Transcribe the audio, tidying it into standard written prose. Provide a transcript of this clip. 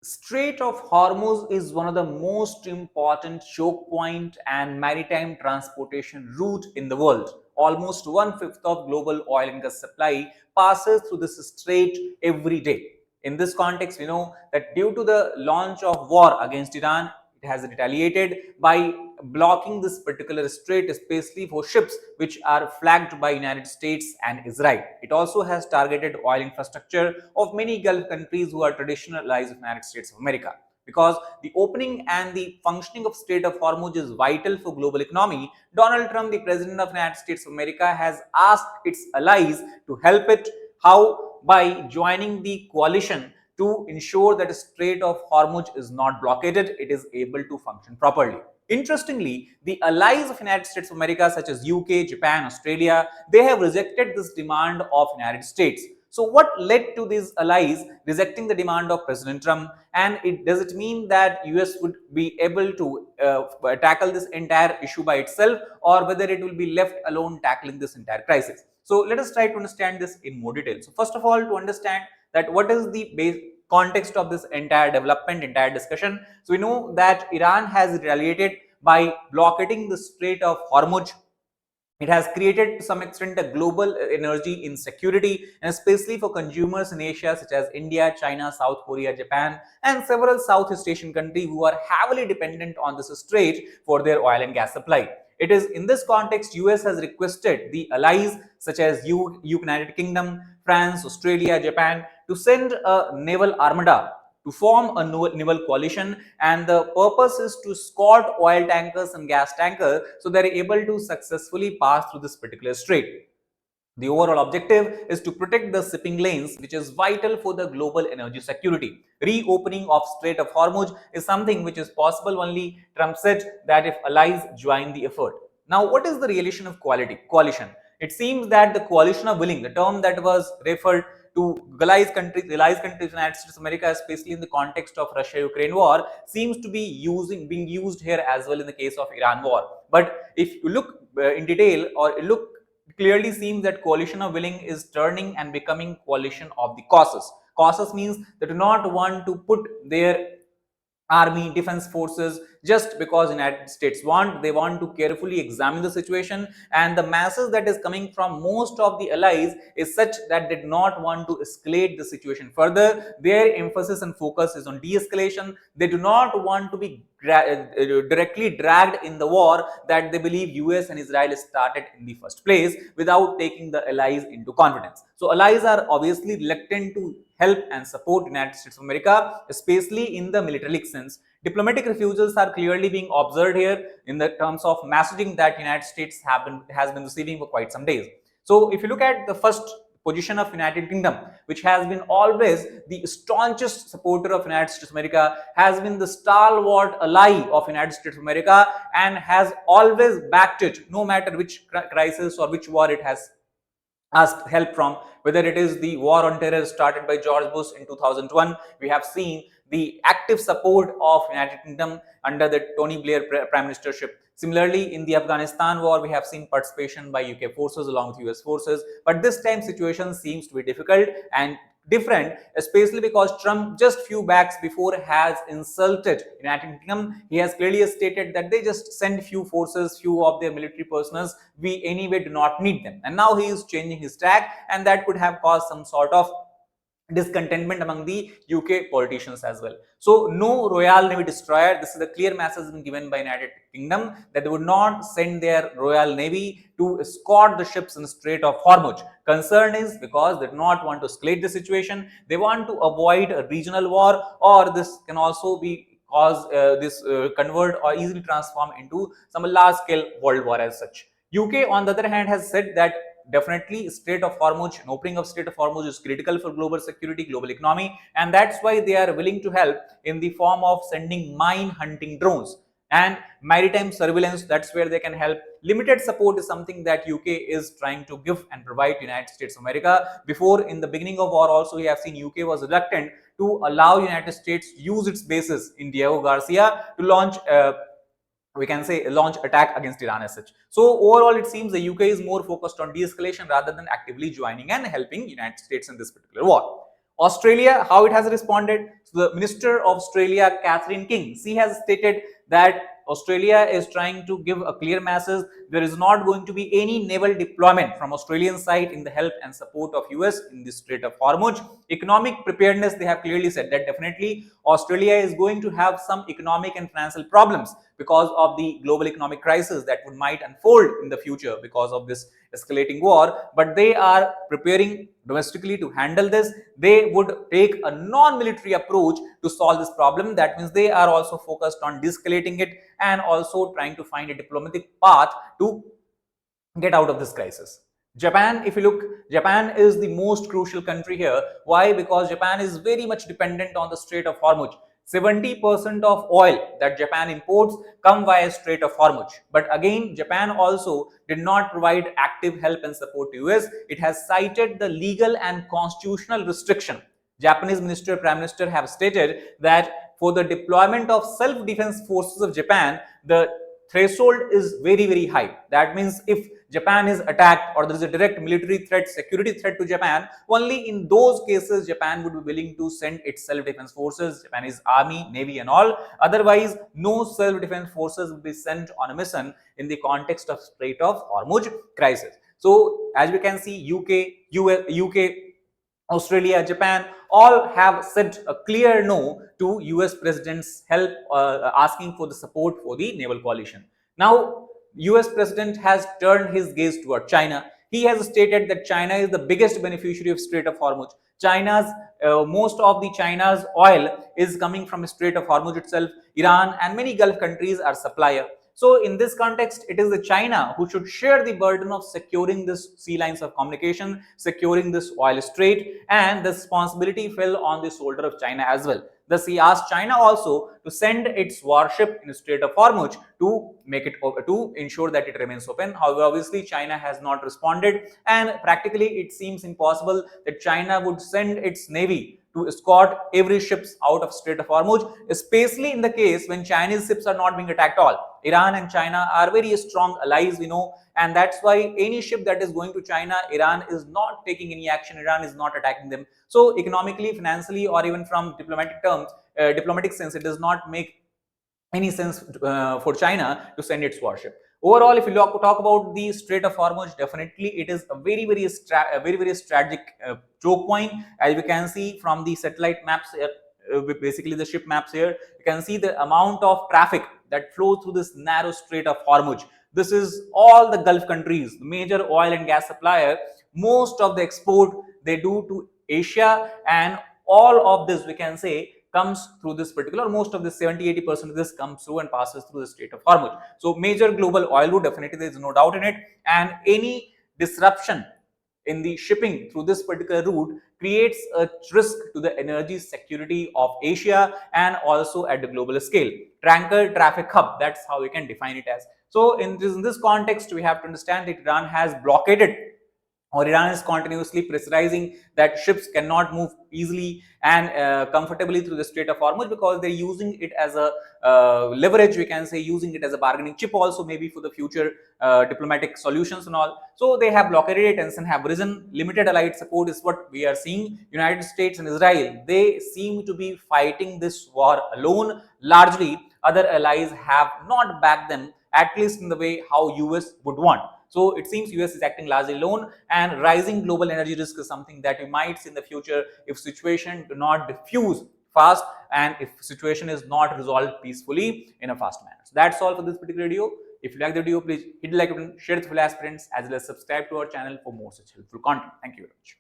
Strait of Hormuz is one of the most important choke point and maritime transportation route in the world. Almost one-fifth of global oil and gas supply passes through this strait every day. In this context, we know that due to the launch of war against Iran, it has retaliated by blocking this particular strait, especially for ships which are flagged by United States and Israel. It also has targeted oil infrastructure of many Gulf countries who are traditional allies of United States of America. Because the opening and the functioning of Strait of Hormuz is vital for global economy, Donald Trump, the President of the United States of America, has asked its allies to help it. How? By joining the coalition to ensure that the Strait of Hormuz is not blockaded, it is able to function properly. Interestingly, the allies of United States of America such as UK, Japan, Australia, they have rejected this demand of United States. So what led to these allies rejecting the demand of President Trump? And does it mean that US would be able to tackle this entire issue by itself, or whether it will be left alone tackling this entire crisis? So let us try to understand this in more detail. So first of all, to understand that what is the base context of this entire development, entire discussion. So we know that Iran has retaliated by blockading the Strait of Hormuz. It has created to some extent a global energy insecurity, and especially for consumers in Asia such as India, China, South Korea, Japan, and several Southeast Asian countries who are heavily dependent on this strait for their oil and gas supply. It is in this context US has requested the allies such as United Kingdom, France, Australia, Japan to send a naval armada to form a naval coalition, and the purpose is to escort oil tankers and gas tankers so they are able to successfully pass through this particular strait. The overall objective is to protect the shipping lanes, which is vital for the global energy security. Reopening of Strait of Hormuz is something which is possible only, Trump said, that if allies join the effort. Now, what is the relation of coalition? It seems that the coalition of willing, the term that was referred to allies countries, United States of America, especially in the context of Russia-Ukraine war, seems to be being used here as well in the case of Iran war. But if you look in detail or look, it clearly seems that coalition of willing is turning and becoming coalition of the cautious. Cautious means they do not want to put their army, defense forces just because United States they want to carefully examine the situation, and the message that is coming from most of the allies is such that they do not want to escalate the situation further. Their emphasis and focus is on de-escalation. They do not want to be directly dragged in the war that they believe US and Israel started in the first place without taking the allies into confidence. So allies are obviously reluctant to help and support United States of America, especially in the military sense. Diplomatic refusals are clearly being observed here in the terms of messaging that United States has been receiving for quite some days. So if you look at the first position of United Kingdom, which has been always the staunchest supporter of United States of America, has been the stalwart ally of United States of America, and has always backed it no matter which crisis or which war it has asked help from, whether it is the war on terror started by George Bush in 2001. We have seen the active support of United Kingdom under the Tony Blair prime ministership. Similarly, in the Afghanistan war, we have seen participation by UK forces along with US forces, but this time situation seems to be difficult and different, especially because Trump just few backs before has insulted United Kingdom. He has clearly stated that they just send few forces, few of their military personnel. We anyway do not need them. And now he is changing his tack, and that could have caused some sort of discontentment among the UK politicians as well. So no Royal Navy destroyer. This is a clear message been given by United Kingdom that they would not send their Royal Navy to escort the ships in the Strait of Hormuz. Concern is because they do not want to escalate the situation. They want to avoid a regional war, or this can also be cause convert or easily transform into some large scale world war as such. UK on the other hand has said that definitely Strait of Hormuz, an opening of Strait of Hormuz is critical for global security, global economy, and that's why they are willing to help in the form of sending mine hunting drones and maritime surveillance. That's where they can help. Limited support is something that UK is trying to give and provide to United States of America. Before, in the beginning of war also, we have seen UK was reluctant to allow United States use its bases in Diego Garcia to launch we can say launch attack against Iran as such. So overall, it seems the UK is more focused on de-escalation rather than actively joining and helping United States in this particular war. Australia, how it has responded? So the Minister of Australia, Catherine King, she has stated that Australia is trying to give a clear message. There is not going to be any naval deployment from Australian side in the help and support of US in the Strait of Hormuz. Economic preparedness, they have clearly said that definitely Australia is going to have some economic and financial problems because of the global economic crisis that might unfold in the future because of this escalating war, but they are preparing domestically to handle this. They would take a non-military approach to solve this problem. That means they are also focused on de-escalating it and also trying to find a diplomatic path to get out of this crisis. Japan, if you look, Japan is the most crucial country here. Why? Because Japan is very much dependent on the Strait of Hormuz. 70% of oil that Japan imports come via Strait of Hormuz. But again, Japan also did not provide active help and support to US. It has cited the legal and constitutional restriction. Japanese Minister, Prime Minister have stated that for the deployment of self-defense forces of Japan, the threshold is very, very high. That means if Japan is attacked or there is a direct military threat, security threat to Japan, only in those cases Japan would be willing to send its self-defense forces, Japanese army, navy and all. Otherwise, no self-defense forces will be sent on a mission in the context of Strait of Hormuz crisis. So as we can see, UK, Australia, Japan all have said a clear no to US President's help, asking for the support for the naval coalition. Now, US President has turned his gaze toward China. He has stated that China is the biggest beneficiary of Strait of Hormuz. China's most of the China's oil is coming from Strait of Hormuz itself. Iran and many Gulf countries are supplier. So in this context, it is the China who should share the burden of securing this sea lines of communication, securing this oil strait, and the responsibility fell on the shoulder of China as well. Thus, he asked China also to send its warship in the Strait of Hormuz to make it to ensure that it remains open. However, obviously China has not responded, and practically it seems impossible that China would send its navy to escort every ships out of Strait of Hormuz, especially in the case when Chinese ships are not being attacked at all. Iran and China are very strong allies, we know, and that's why any ship that is going to China, Iran is not taking any action, Iran is not attacking them. So economically, financially, or even from diplomatic terms, diplomatic sense, it does not make any sense for China to send its warship. Overall, if you talk about the Strait of Hormuz, definitely it is a very strategic choke point. As we can see from the satellite maps here, basically the ship maps here, you can see the amount of traffic that flows through this narrow Strait of Hormuz. This is all the Gulf countries, the major oil and gas supplier. Most of the export they do to Asia, and all of this we can say comes through this particular, most of the 70-80% of this comes through and passes through the Strait of Hormuz. So major global oil route, definitely there is no doubt in it, and any disruption in the shipping through this particular route creates a risk to the energy security of Asia and also at the global scale. Tanker traffic hub, that's how we can define it as. So in this context, we have to understand that Iran has blockaded, or Iran is continuously pressurizing that ships cannot move easily and comfortably through the Strait of Hormuz, because they're using it as a leverage, we can say, using it as a bargaining chip also, maybe for the future diplomatic solutions and all. So they have blockaded it, tension have risen, limited allied support is what we are seeing. United States and Israel, they seem to be fighting this war alone. Largely, other allies have not backed them, at least in the way how US would want. So it seems US is acting largely alone, and rising global energy risk is something that we might see in the future if situation do not diffuse fast and if situation is not resolved peacefully in a fast manner. So that's all for this particular video. If you like the video, please hit the like button, share it with aspirants, as well as subscribe to our channel for more such helpful content. Thank you very much.